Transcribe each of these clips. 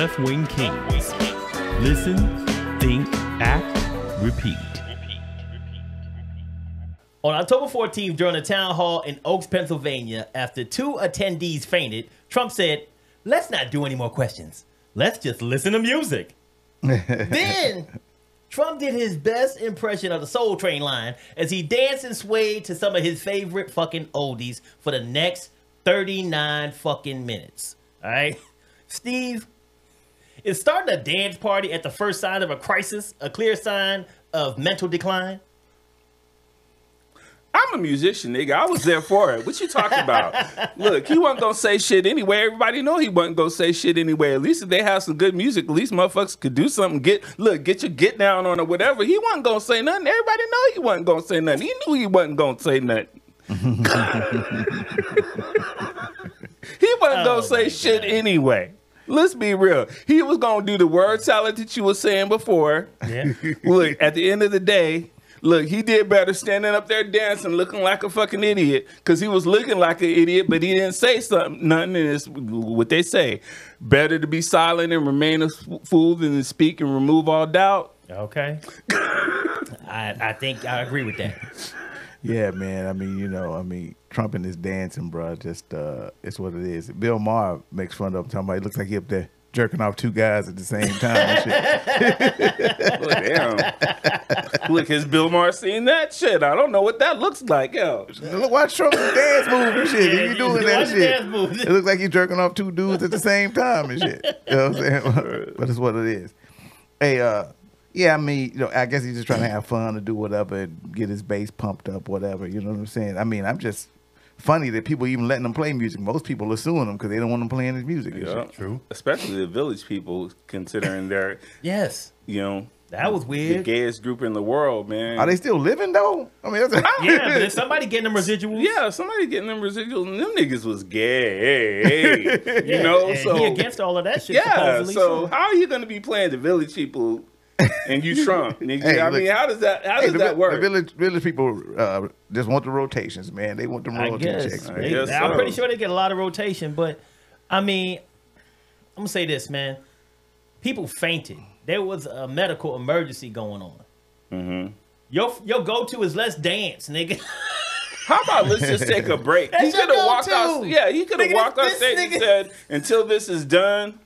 left-wing Kingz. Listen, think, act, repeat. On October 14th, during a town hall in Oaks, Pennsylvania, after 2 attendees fainted, Trump said, "Let's not do any more questions. Let's just listen to music." Then, Trump did his best impression of the Soul Train line as he danced and swayed to some of his favorite fucking oldies for the next 39 fucking minutes. All right? Steve, is starting a dance party at the first sign of a crisis a clear sign of mental decline? I'm a musician, nigga. I was there for it. What you talking about? Look, he wasn't gonna say shit anyway. Everybody know he wasn't gonna say shit anyway. At least if they have some good music, at least motherfuckers could do something. Get your get down on or whatever. He wasn't gonna say nothing. Everybody know he wasn't gonna say nothing. He knew he wasn't gonna say nothing. He wasn't gonna say shit anyway. Let's be real. He was gonna do the word salad that you were saying before. Yeah. Look, at the end of the day, look, he did better standing up there dancing, looking like a fucking idiot, because he was looking like an idiot, but he didn't say nothing. And it's what they say: better to be silent and remain a fool than to speak and remove all doubt. Okay. I think I agree with that. Yeah, man. I mean, Trump and his dancing, bro, just it's what it is. Bill Maher makes fun of him, talking about he looks like he up there jerking off 2 guys at the same time and shit. Well, damn. Look, has Bill Maher seen that shit? I don't know what that looks like, yo. Look, watch Trump's dance move and shit. Yeah, He be doing that shit. moves. It looks like he's jerking off 2 dudes at the same time and shit. You know what I'm saying? But it's what it is. Hey, yeah, I mean, I guess he's just trying to have fun and do whatever and get his bass pumped up, whatever. You know what I'm saying? I mean, I'm just funny that people even letting him play music. Most people are suing him because they don't want him playing his music. And shit. True. Especially the Village people, considering they're, Yes. That was weird. the gayest group in the world, man. Are they still living though? I mean, that's Yeah, but if somebody getting them residuals. Yeah, somebody getting them residuals, and them niggas was gay. You know, and so he against all of that shit. yeah. Supposedly, So how are you going to be playing the Village people and you Trump, nigga? Hey, I look, mean, how does that work? The village people just want the rotations, man. They want them royalty checks, man. guess I'm so. pretty sure they get a lot of rotation, but I mean, I'm gonna say this, man. People fainted. There was a medical emergency going on. Mm-hmm. Your go-to is let's dance, nigga. How about let's just take a break? That's He could your have walked go-to. out. Yeah, he could have Nigga, walked on this stage and nigga- said, "Until this is done,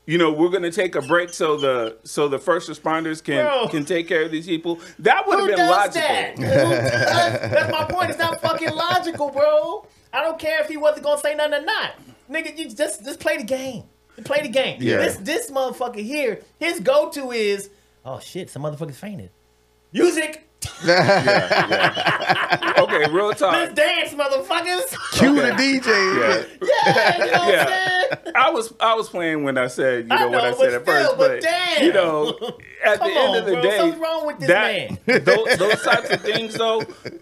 we're gonna take a break so the first responders Bro. can take care of these people." That would have Who been does logical. that? That's my point. It's not fucking logical, bro. I don't care if he wasn't gonna say nothing or not. Nigga, you just play the game. Play the game. Yeah. This motherfucker here, his go-to is, oh shit, some motherfuckers fainted. Music. Okay, real talk. Let's dance, motherfuckers. Cue the DJ. Yeah. Yeah, you know what I'm saying? I was playing when I said I what know, I but said at first, still, but damn. At Come the end on, of the bro. day, Something's wrong with this man. those types of things though,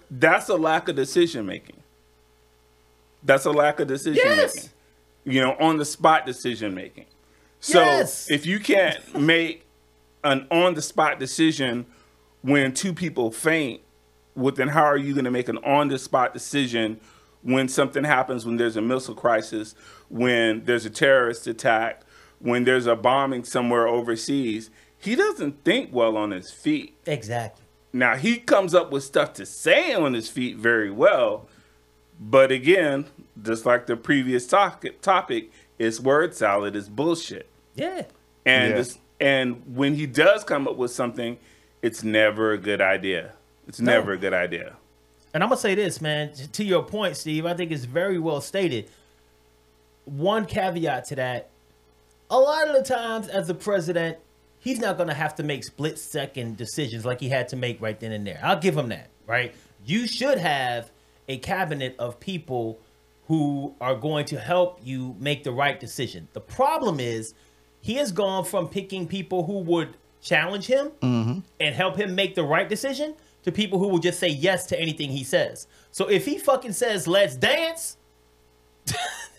that's a lack of decision making. That's a lack of decision Yes. making. On the spot decision making. So Yes. if you can't make an on the spot decision when 2 people faint, well, then how are you going to make an on the spot decision when something happens, when there's a missile crisis, when there's a terrorist attack, when there's a bombing somewhere overseas? He doesn't think well on his feet. Exactly. Now, he comes up with stuff to say on his feet very well. But again, just like the previous topic, it's word salad, it's bullshit. Yeah. And when he does come up with something, it's never a good idea. It's never a good idea. And I'm going to say this, man, to your point, Steve, I think it's very well stated. One caveat to that, a lot of the times as the president, he's not going to have to make split-second decisions like he had to make right then and there. I'll give him that, right? You should have a cabinet of people who are going to help you make the right decision. The problem is he has gone from picking people who would challenge him and help him make the right decision to people who will just say yes to anything he says. So if he fucking says, let's dance,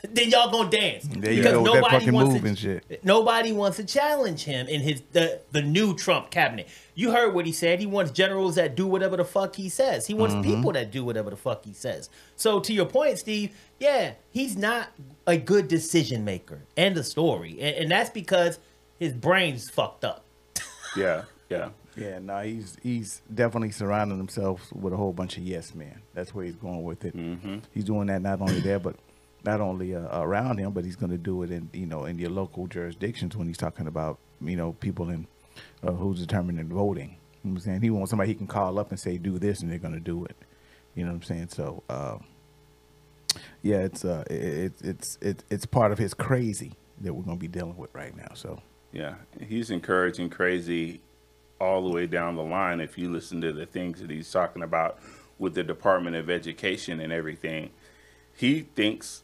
then y'all gonna dance. There you go, that fucking move and shit. Nobody wants to challenge him in his the new Trump cabinet. You heard what he said. He wants generals that do whatever the fuck he says. He wants people that do whatever the fuck he says. So to your point, Steve, yeah, he's not a good decision maker. End of story. And that's because his brain's fucked up. Yeah. Yeah, no, he's definitely surrounding himself with a whole bunch of yes men. That's where he's going with it. He's doing that not only there, but not only around him, but he's going to do it in in your local jurisdictions when he's talking about people in who's determining voting. You know what I'm saying? He wants somebody he can call up and say do this, and they're going to do it. You know what I'm saying? So yeah, it's part of his crazy that we're going to be dealing with right now. So yeah, he's encouraging crazy all the way down the line. If you listen to the things that he's talking about with the Department of Education and everything, he thinks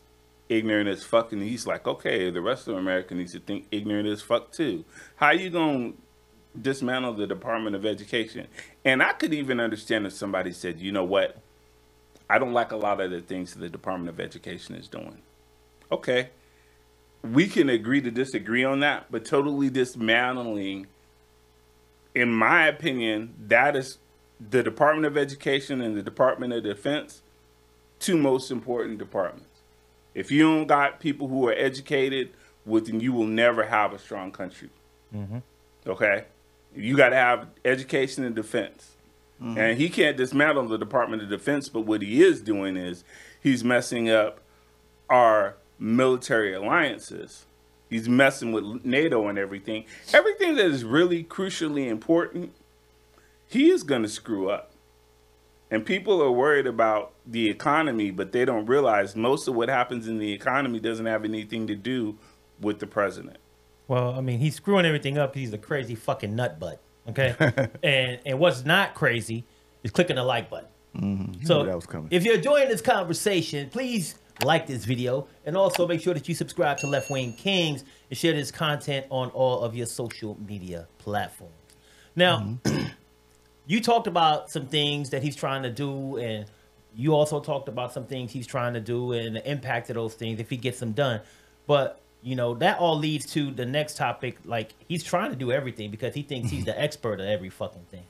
ignorant as fuck, and he's like, okay, the rest of America needs to think ignorant as fuck too. How you gonna dismantle the Department of Education? And I could even understand if somebody said, you know what, I don't like a lot of the things that the Department of Education is doing. Okay, we can agree to disagree on that, but totally dismantling, in my opinion, that is the Department of Education and the Department of Defense, two most important departments. If you don't got people who are educated, then you will never have a strong country. Okay? You got to have education and defense. And he can't dismantle the Department of Defense, but what he is doing is he's messing up our military alliances. He's messing with NATO and everything. Everything that is really crucially important, he is going to screw up. And people are worried about the economy, but they don't realize most of what happens in the economy doesn't have anything to do with the president. Well, I mean, he's screwing everything up. He's a crazy fucking nut butt. Okay? and what's not crazy is clicking the like button. So that was coming. If you're enjoying this conversation, please like this video, and also make sure that you subscribe to Left Wing Kingz and share this content on all of your social media platforms. Now, you talked about some things that he's trying to do, and you also talked about some things he's trying to do and the impact of those things if he gets them done. But, that all leads to the next topic. Like, he's trying to do everything because he thinks he's the expert of every fucking thing.